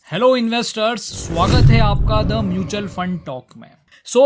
Hello investors, स्वागत है आपका द म्यूचुअल फंड टॉक में।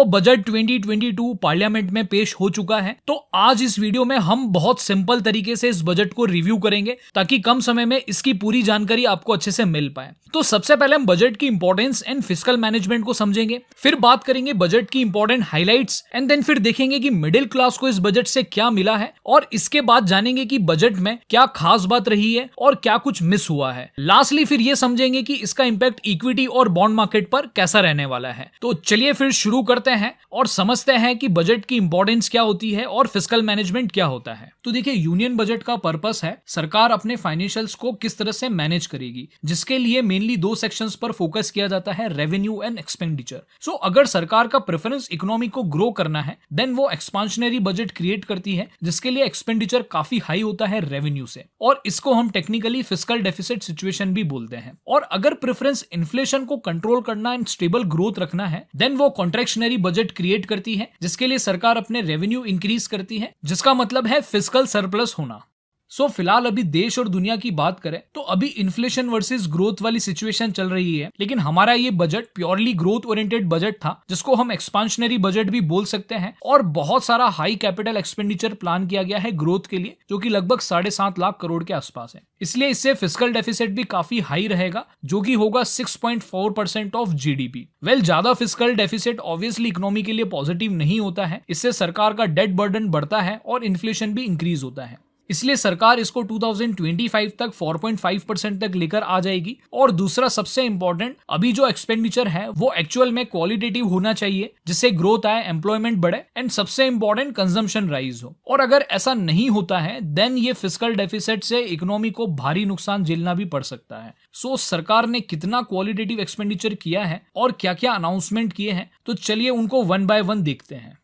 बजट 2022 पार्लियामेंट में पेश हो चुका है। तो आज इस वीडियो में हम बहुत सिंपल तरीके से इस बजट को रिव्यू करेंगे ताकि कम समय में इसकी पूरी जानकारी आपको अच्छे से मिल पाए। तो सबसे पहले हम बजट की इंपॉर्टेंस एंड फिस्कल मैनेजमेंट को समझेंगे, फिर बात करेंगे बजट की इंपॉर्टेंट हाइलाइट्स एंड देन फिर देखेंगे कि मिडिल क्लास को इस बजट से क्या मिला है, और इसके बाद जानेंगे कि बजट में क्या खास बात रही है और क्या कुछ मिस हुआ है। लास्टली फिर ये समझेंगे कि इसका इंपैक्ट इक्विटी और बॉन्ड मार्केट पर कैसा रहने वाला है। तो चलिए फिर शुरू करते हैं और समझते हैं कि बजट की इंपॉर्टेंस क्या होती है और फिस्कल मैनेजमेंट क्या होता है। तो देखिए, यूनियन बजट का पर्पस है सरकार अपने फाइनेंशियल्स को किस तरह से मैनेज करेगी, जिसके लिए मेनली दो सेक्शंस पर फोकस किया जाता है, रेवेन्यू एंड एक्सपेंडिचर। अगर सरकार का प्रेफरेंस इकोनॉमी को ग्रो करना है देन वो एक्सपांशनरी बजट क्रिएट करती है, जिसके लिए एक्सपेंडिचर काफी हाई होता है रेवेन्यू से, और इसको हम टेक्निकली फिस्कल डेफिसिट सिचुएशन भी बोलते हैं। और अगर प्रेफरेंस इन्फ्लेशन को कंट्रोल करना एंड स्टेबल ग्रोथ रखना है देन वो कॉन्ट्रैक्शनरी बजट क्रिएट करती है, जिसके लिए सरकार अपने रेवेन्यू इंक्रीज करती है, जिसका मतलब है फिस्कल सरप्लस होना। फिलहाल अभी देश और दुनिया की बात करें तो अभी इन्फ्लेशन वर्सेस ग्रोथ वाली सिचुएशन चल रही है, लेकिन हमारा ये budget purely growth oriented budget था, जिसको हम एक्सपांशनरी बजट भी बोल सकते हैं। और बहुत सारा हाई कैपिटल एक्सपेंडिचर प्लान किया गया है ग्रोथ के लिए, जो कि लगभग 7.5 लाख करोड़ के आसपास है। इसलिए इससे फिस्कल डेफिसिट भी काफी हाई रहेगा, जो कि होगा 6.4% ऑफ जीडीपी। ज्यादा फिस्कल डेफिसिट ऑब्वियसली इकोनॉमी के लिए पॉजिटिव नहीं होता है। इससे सरकार का डेट बर्डन बढ़ता है और इन्फ्लेशन भी इंक्रीज होता है। इसलिए सरकार इसको 2025 तक 4.5% तक लेकर आ जाएगी। और दूसरा सबसे इंपॉर्टेंट, अभी जो एक्सपेंडिचर है वो एक्चुअल में क्वालिटेटिव होना चाहिए, जिससे ग्रोथ आए, एम्प्लॉयमेंट बढ़े एंड सबसे इंपॉर्टेंट कंजम्पशन राइज हो। और अगर ऐसा नहीं होता है देन ये फिस्कल डेफिसिट से इकोनॉमी को भारी नुकसान झेलना भी पड़ सकता है। सरकार ने कितना क्वालिटेटिव एक्सपेंडिचर किया है और क्या क्या अनाउंसमेंट किए हैं, तो चलिए उनको वन बाय वन देखते हैं।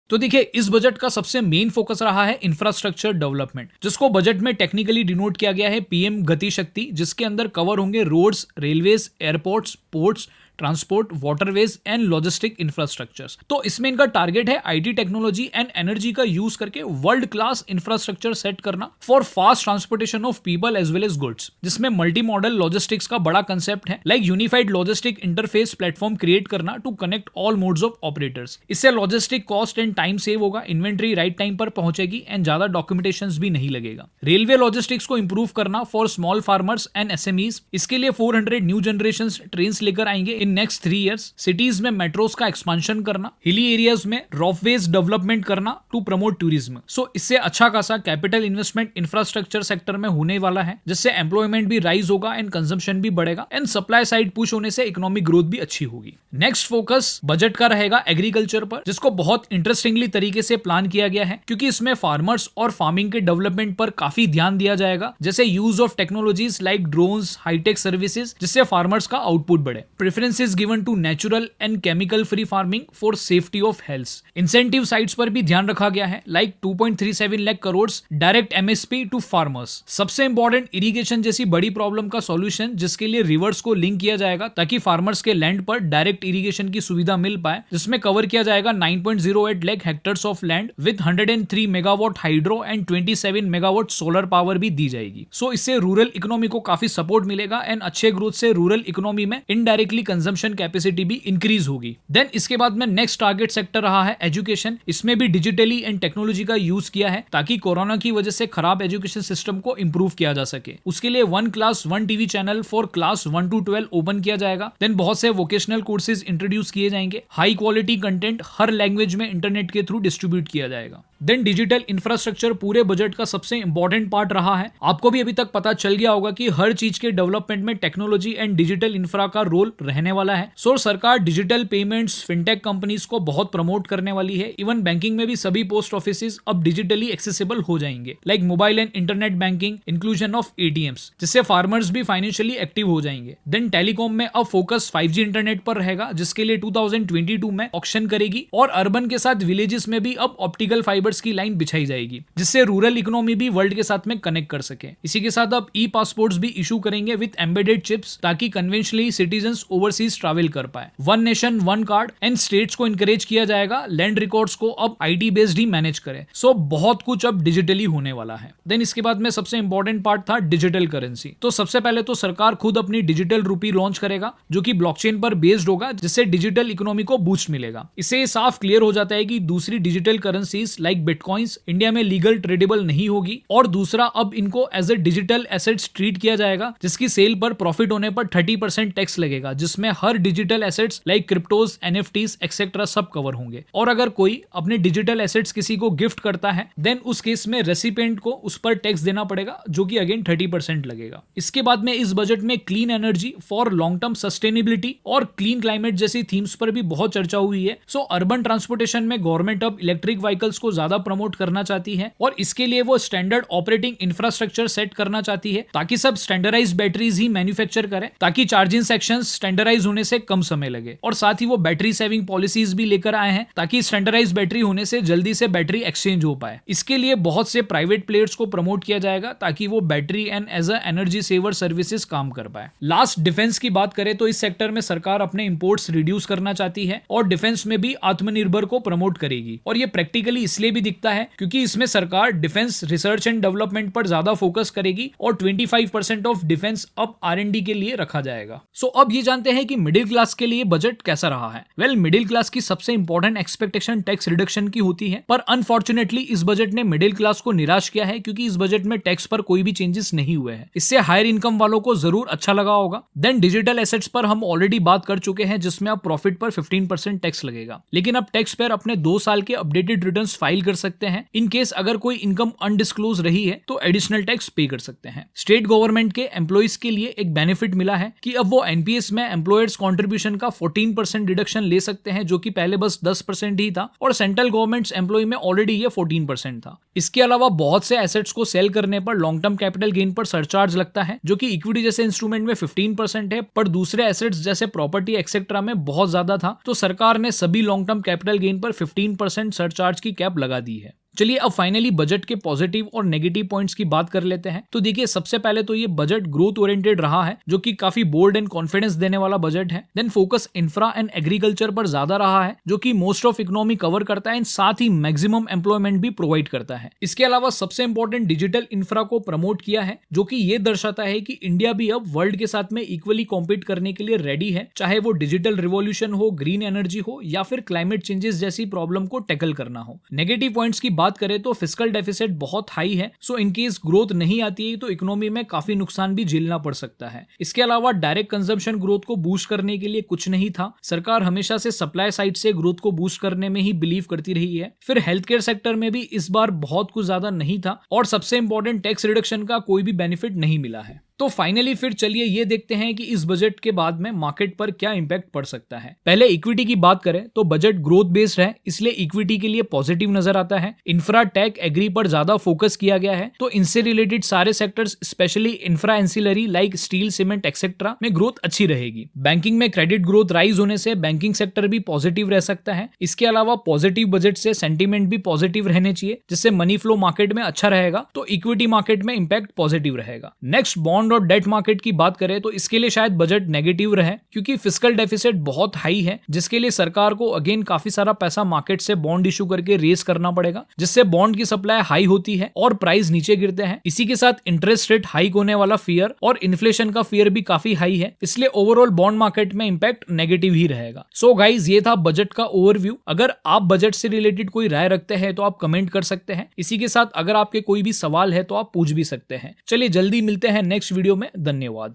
तो देखिए, इस बजट का सबसे मेन फोकस रहा है इंफ्रास्ट्रक्चर डेवलपमेंट, जिसको बजट में टेक्निकली डिनोट किया गया है पीएम गति शक्ति, जिसके अंदर कवर होंगे roads, railways, airports, ports, transport, waterways and logistic infrastructures. तो इसमें इनका टारगेट है आईटी टेक्नोलॉजी एंड एनर्जी का यूज करके वर्ल्ड क्लास इंफ्रास्ट्रक्चर सेट करना for fast transportation of people as well as goods, जिसमें मल्टी मॉडल लॉजिस्टिक्स का बड़ा कंसेप्ट है, like unified logistic interface platform create करना to connect all modes of operators. इससे logistic cost and time save होगा, inventory right time पर पहुंचेगी and ज्यादा डॉक्यूमेंटेशन भी नहीं लगेगा। रेलवे लॉजिस्टिक्स को इंप्रूव करना for small farmers and SMEs, इसके लिए 400 न्यू जनरेशन ट्रेन लेकर आएंगे इन नेक्स्ट 3 years। सिटीज में मेट्रोस का एक्सपांशन करना, हिली एरियाज में रॉपवेज डेवलपमेंट करना टू प्रमोट टूरिज्म। इससे अच्छा खासा कैपिटल इन्वेस्टमेंट इंफ्रास्ट्रक्चर सेक्टर में होने वाला है, जिससे एम्प्लॉयमेंट भी राइज होगा एंड कंजम्पशन भी बढ़ेगा एंड सप्लाई साइड पुश होने से इकोनॉमिक ग्रोथ भी अच्छी होगी। नेक्स्ट फोकस बजट का रहेगा एग्रीकल्चर पर, जिसको बहुत इंटरेस्टिंगली तरीके से प्लान किया गया है, क्योंकि इसमें फार्मर्स और फार्मिंग के डेवलपमेंट पर काफी ध्यान दिया जाएगा, जैसे use of technologies like drones, hitech services, जिससे फार्मर्स का आउटपुट बढ़े। Preferences given to natural and chemical free farming for safety of health. Incentive sites पर भी ध्यान रखा गया है, like 2.37 lakh crore direct MSP to farmers. सबसे इंपॉर्टेंट, इरिगेशन जैसी बड़ी प्रॉब्लम का सॉल्यूशन, जिसके लिए रिवर्स को लिंक किया जाएगा ताकि फार्मर्स के लैंड पर डायरेक्ट इरिगेशन की सुविधा मिल पाए, जिसमें कवर किया जाएगा 9.08 lakh hectares of land with 103 megawatt hydro and 27 megawatt solar power भी दी जाएगी। इससे रूरल इकोनॉमी को काफी सपोर्ट मिलेगा एंड अच्छे ग्रोथ से रूरल इकोनॉमी में इनडायरेक्टली कंजम्पशन कैपेसिटी भी इंक्रीज होगी। देन इसके बाद में नेक्स्ट टारगेट सेक्टर रहा है एजुकेशन। इसमें भी डिजिटली एंड टेक्नोलॉजी का यूज किया है ताकि कोरोना की वजह से खराब एजुकेशन सिस्टम को इंप्रूव किया जा सके। उसके लिए 1 class 1 TV channel for class 1 to 12 open किया जाएगा। देन बहुत से वोकेशनल कोर्सेज इंट्रोड्यूस किए जाएंगे। हाई क्वालिटी कंटेंट हर लैंग्वेज में इंटरनेट के थ्रू डिस्ट्रीब्यूट किया जाएगा। देन डिजिटल इंफ्रास्ट्रक्चर पूरे बजट का सबसे इंपॉर्टेंट पार्ट रहा है। आपको भी अभी तक पता चल गया होगा कि हर चीज के डेवलपमेंट में टेक्नोलॉजी एंड डिजिटल इंफ्रा का रोल रहने वाला है। सरकार डिजिटल पेमेंट्स, फिनटेक कंपनीज को बहुत प्रमोट करने वाली है। इवन बैंकिंग में भी सभी पोस्ट ऑफिसेज अब डिजिटली एक्सेसिबल हो जाएंगे, like mobile and internet banking, inclusion of ATMs, जिससे फार्मर्स भी फाइनेंशियली एक्टिव हो जाएंगे। देन टेलीकॉम में अब फोकस 5G इंटरनेट पर रहेगा, जिसके लिए 2022 में ऑक्शन करेगी। और अर्बन के साथ विलेजेस में भी अब ऑप्टिकल फाइबर फाइबर्स की लाइन बिछाई जाएगी, जिससे रूरल इकोनॉमी भी वर्ल्ड के साथ में कनेक्ट कर सके। इसी के साथ अब ई पासपोर्ट्स भी इशू करेंगे विद एम्बेडेड चिप्स, ताकि कन्वेंशनली सिटीजन्स ओवरसीज ट्रैवल कर पाए। One nation one card, and states को इनकरेज किया जाएगा लैंड रिकॉर्ड्स को अब आईटी बेस्ड ही मैनेज करें। सो बहुत कुछ अब डिजिटली होने वाला है। देन इसके बाद में सबसे इंपॉर्टेंट पार्ट था डिजिटल करेंसी। तो सबसे पहले तो सरकार खुद अपनी डिजिटल रूपी लॉन्च करेगा, जो कि ब्लॉकचेन पर बेस्ड होगा, जिससे डिजिटल इकोनॉमी को बूस्ट मिलेगा। इससे साफ क्लियर हो जाता है कि दूसरी digital currencies like bitcoins India में लीगल ट्रेडेबल नहीं होगी। और दूसरा, अब इनको as a digital assets treat किया जाएगा, जिसकी सेल पर प्रॉफिट होने पर 30% टैक्स लगेगा, जिसमें हर digital assets like cryptos, NFTs etcetera सब कवर होंगे। और अगर कोई अपने डिजिटल एसेट्स किसी को गिफ्ट करता है, देन उस केस में रेसिपिएंट को उस पर टैक्स देना पड़ेगा, जो कि अगेन 30% लगेगा। इसके बाद में इस बजट में clean energy for long term sustainability और क्लीन क्लाइमेट जैसी थीम्स पर भी बहुत चर्चा हुई है। सो अर्बन ट्रांसपोर्टेशन में गवर्नमेंट अब इलेक्ट्रिक व्हीकल्स को ज्यादा प्रमोट करना चाहती है, और इसके लिए वो स्टैंडर्ड ऑपरेटिंग इंफ्रास्ट्रक्चर सेट करना चाहती है, ताकि सब स्टैंडर्डाइज्ड बैटरीज ही मैन्युफैक्चर करें, ताकि चार्जिंग सेक्शंस स्टैंडर्डाइज होने से कम समय लगे। और साथ ही वो बैटरी सेविंग पॉलिसीज भी लेकर आए हैं, ताकि स्टैंडर्डाइज्ड बैटरी होने से जल्दी से बैटरी एक्सचेंज हो पाए। इसके लिए बहुत से प्राइवेट प्लेयर्स को प्रमोट किया जाएगा, ताकि वो battery and as a energy saver services काम कर पाए। लास्ट डिफेंस की बात करें तो इस सेक्टर में सरकार अपने इंपोर्ट्स रिड्यूस करना चाहती है, और डिफेंस में भी आत्मनिर्भर को प्रमोट करेगी। और ये प्रैक्टिकली इसलिए भी दिखता है क्योंकि इसमें सरकार डिफेंस रिसर्च एंड डेवलपमेंट पर ज्यादा फोकस करेगी, और 25% ऑफ डिफेंस अब R&D के लिए रखा जाएगा। सो अब ये जानते हैं कि मिडिल क्लास के लिए बजट कैसा रहा है। वेल, मिडिल क्लास की सबसे इंपॉर्टेंट एक्सपेक्टेशन टैक्स रिडक्शन की होती है, पर अनफॉर्चुनेटली इस बजट ने मिडिल क्लास को निराश किया है, क्योंकि इस बजट में टैक्स पर कोई भी चेंजेस नहीं हुए हैं। इससे हायर इनकम वालों को जरूर अच्छा लगा होगा। देन डिजिटल एसेट्स पर हम ऑलरेडी बात कर चुके हैं, जिसमें अब प्रॉफिट पर 15% टैक्स लगेगा, लेकिन अब टैक्स पेयर अपने 2 साल के अपडेटेड रिटर्न्स फाइल कर सकते हैं। इन केस अगर कोई इनकम अनडिस्क्लोज रही है तो एडिशनल टैक्स पे कर सकते हैं। स्टेट गवर्नमेंट के एम्प्लॉइज के लिए एक बेनिफिट मिला है कि अब वो एनपीएस में एम्प्लॉयर्स कंट्रीब्यूशन का 14% डिडक्शन ले सकते हैं, जो कि पहले बस 10% ही था, और सेंट्रल गवर्नमेंट एम्प्लॉय में ऑलरेडी ये 14% था। इसके अलावा बहुत से एसेट्स को सेल करने पर लॉन्ग टर्म कैपिटल गेन पर सरचार्ज लगता है, जो कि इक्विटी जैसे इंस्ट्रूमेंट में 15% है, पर दूसरे एसेट्स जैसे प्रॉपर्टी एक्सेट्रा में बहुत ज्यादा था। तो सरकार ने सभी लॉन्ग टर्म कैपिटल गेन पर 15% सरचार्ज की कैप लगा दी है। चलिए अब फाइनली बजट के पॉजिटिव और नेगेटिव पॉइंट्स की बात कर लेते हैं। तो देखिए, सबसे पहले तो ये बजट ग्रोथ ओरिएंटेड रहा है, जो कि काफी बोल्ड एंड कॉन्फिडेंस देने वाला बजट है। Then focus infra and agriculture पर ज्यादा रहा है, जो कि मोस्ट ऑफ इकोनॉमी कवर करता है, एंड साथ ही मैक्सिमम एम्प्लॉयमेंट भी प्रोवाइड करता है। इसके अलावा सबसे इंपॉर्टेंट डिजिटल इंफ्रा को प्रमोट किया है, जो कि ये दर्शाता है कि इंडिया भी अब वर्ल्ड के साथ में इक्वली कॉम्पीट करने के लिए रेडी है, चाहे वो डिजिटल रिवॉल्यूशन हो, ग्रीन एनर्जी हो, या फिर क्लाइमेट चेंजेस जैसी प्रॉब्लम को टैकल करना हो। नेगेटिव पॉइंट्स की बात करें तो फिस्कल डेफिसिट बहुत हाई है, सो इनकेस ग्रोथ नहीं आती है तो इकोनॉमी में काफी नुकसान भी झेलना पड़ सकता है। इसके अलावा डायरेक्ट कंजम्पशन ग्रोथ को बूस्ट करने के लिए कुछ नहीं था। सरकार हमेशा से सप्लाई साइड से ग्रोथ को बूस्ट करने में ही बिलीव करती रही है। फिर हेल्थ केयर सेक्टर में भी इस बार बहुत कुछ ज्यादा नहीं था, और सबसे इंपॉर्टेंट टैक्स रिडक्शन का कोई भी बेनिफिट नहीं मिला है। तो फाइनली फिर चलिए ये देखते हैं कि इस बजट के बाद में मार्केट पर क्या इंपैक्ट पड़ सकता है। पहले इक्विटी की बात करें तो बजट ग्रोथ बेस्ड है, इसलिए इक्विटी के लिए पॉजिटिव नजर आता है। इंफ्रा, टेक, एग्री पर ज्यादा फोकस किया गया है, तो इनसे रिलेटेड सारे sectors specially infra ancillary like steel, cement etcetera में ग्रोथ अच्छी रहेगी। बैंकिंग में क्रेडिट ग्रोथ राइज होने से बैंकिंग सेक्टर भी पॉजिटिव रह सकता है। इसके अलावा पॉजिटिव बजट से सेंटीमेंट भी पॉजिटिव रहने चाहिए, जिससे मनी फ्लो मार्केट में अच्छा रहेगा, तो इक्विटी मार्केट में इंपैक्ट पॉजिटिव रहेगा। नेक्स्ट, बॉन्ड और डेट मार्केट की बात करें तो इसके लिए शायद बजट नेगेटिव रहे, क्योंकि फिस्कल डेफिसिट बहुत हाई है, जिसके लिए सरकार को अगेन काफी सारा पैसा मार्केट से बॉन्ड इशू करके रेस करना पड़ेगा, जिससे बॉन्ड की सप्लाई हाई होती है और प्राइस नीचे गिरते हैं। इसी के साथ इंटरेस्ट रेट हाइक होने वाला फियर और इन्फ्लेशन का फियर भी काफी हाई है, इसलिए ओवरऑल बॉन्ड मार्केट में इंपैक्ट नेगेटिव ही रहेगा। सो गाइज, ये था बजट का ओवरव्यू। अगर आप बजट से रिलेटेड कोई राय रखते हैं तो आप कमेंट कर सकते हैं। इसी के साथ अगर आपके कोई भी सवाल है तो आप पूछ भी सकते हैं। चलिए जल्दी मिलते हैं नेक्स्ट वीडियो में। धन्यवाद।